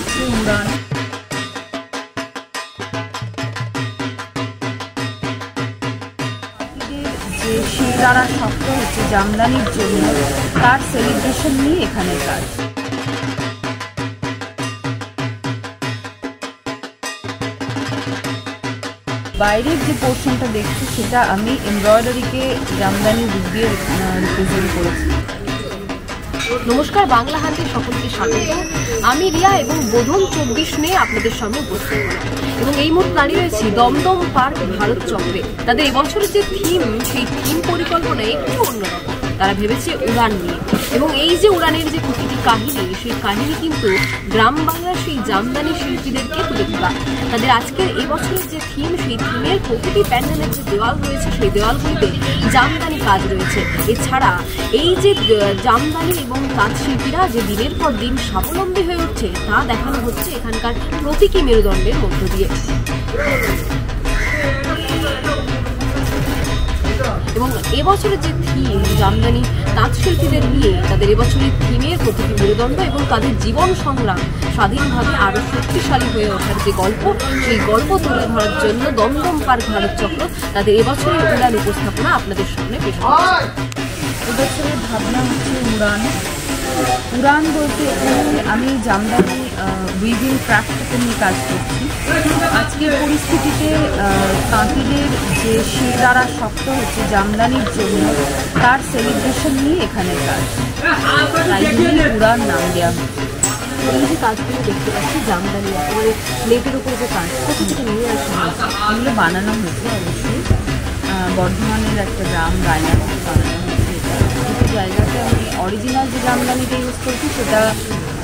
হচ্ছে উড়ান। যে শিরদাঁড়া শক্ত হচ্ছে জামদানির জন্য, তার সেলিব্রেশন নিয়ে এখানে কাজ। বাইরের যে পোর্শনটা দেখছি সেটা আমি এমব্রয়ডারিকে জামদানি দিক দিয়ে রিপ্রেজেন্ট করেছি। নমস্কার, বাংলা হাটে সকলকে স্বাগত। আমি রিয়া এবং বোধন 24 নিয়ে আপনাদের সামনে উপস্থিত এবং এই মুহূর্তে দাঁড়িয়ে রয়েছি দমদম পার্ক ভারত চক্রে। তাদের এবছরের যে থিম, সেই থিম পরিকল্পনা একটু অন্যরকম। তারা ভেবেছে উড়ান নিয়ে, এবং এই যে উড়ানের যে প্রতিটি কাহিনী, সেই কাহিনী কিন্তু গ্রাম বাংলার সেই জামদানি শিল্পীদেরকে তুলে ধরা। তাদের আজকের এবছরের যে থিম, সেই থিমের প্রতিটি প্যান্ডেলের যে দেওয়াল রয়েছে, সেই দেওয়ালগুলিতে জামদানি কাজ রয়েছে। এছাড়া এই যে জামদানি এবং তাঁত শিল্পীরা যে দিনের পর দিন স্বাবলম্বী হয়ে উঠছে, তা দেখানো হচ্ছে এখানকার প্রতীকী মেরুদণ্ডের মধ্য দিয়ে। এবং এবছরের যে থিম, জামদানি তাঁত শিল্পীদের নিয়ে তাদের এবছরের থিমের প্রতিটি মেরুদণ্ড এবং তাদের জীবন সংগ্রাম স্বাধীনভাবে আরও শক্তিশালী হয়ে ওঠার যে গল্প, সেই গল্প তুলে ধরার জন্য দমদম পার্ক ভারত চক্র তাদের এবছরের উড়ান উপস্থাপনা আপনাদের সামনে পেশ করছে। এবছরের ভাবনা হচ্ছে উড়ান। উড়ান বলতে আমি জামদানি উইভিং ক্রাফটকে নিয়ে কাজ করছি। আজকের পরিস্থিতিতে তাঁতিদের যে শিরদাঁড়া শক্ত হচ্ছে জামদানির জন্য, তার সেলিব্রেশন নিয়ে এখানে কাজ। তাই জন্য উড়ান নাম দেওয়া হচ্ছে। এই যে কাজগুলো দেখতে পাচ্ছি জামদানি একেবারে প্লেটের উপর যে কাজ, কোথা থেকে নিয়ে আসা হয়েছে? এগুলো বানানো হয়েছে অবশ্যই বর্ধমানের একটা গ্রাম রায়না থেকে বানানো হয়েছে। এটা দুটো জায়গাতে আমি অরিজিনাল যে জামদানিটা ইউজ করছি সেটা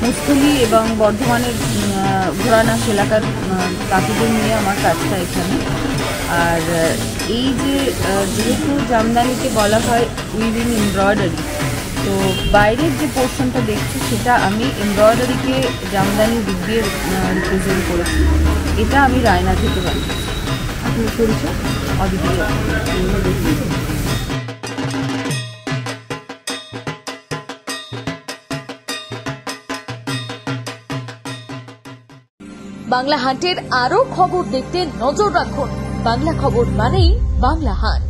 মুস্থলি এবং বর্ধমানের ঘোড়ানাশ এলাকার তাঁতিদের নিয়ে আমার কাজটা এখানে। আর এই যে যেহেতু জামদানিকে বলা হয় উইভিং এমব্রয়ডারি, তো বাইরের যে পোর্শনটা দেখছি সেটা আমি এমব্রয়ডারিকে জামদানি দিক দিয়ে রিপ্রেজেন্ট করেছি। এটা আমি রায়না থেকে বানিয়েছি। আপনার পরিচয়? অদ্বিতীয়। বাংলা হাটের আরো খবর দেখতে নজর রাখুন। বাংলা খবর মানেই বাংলা হাট।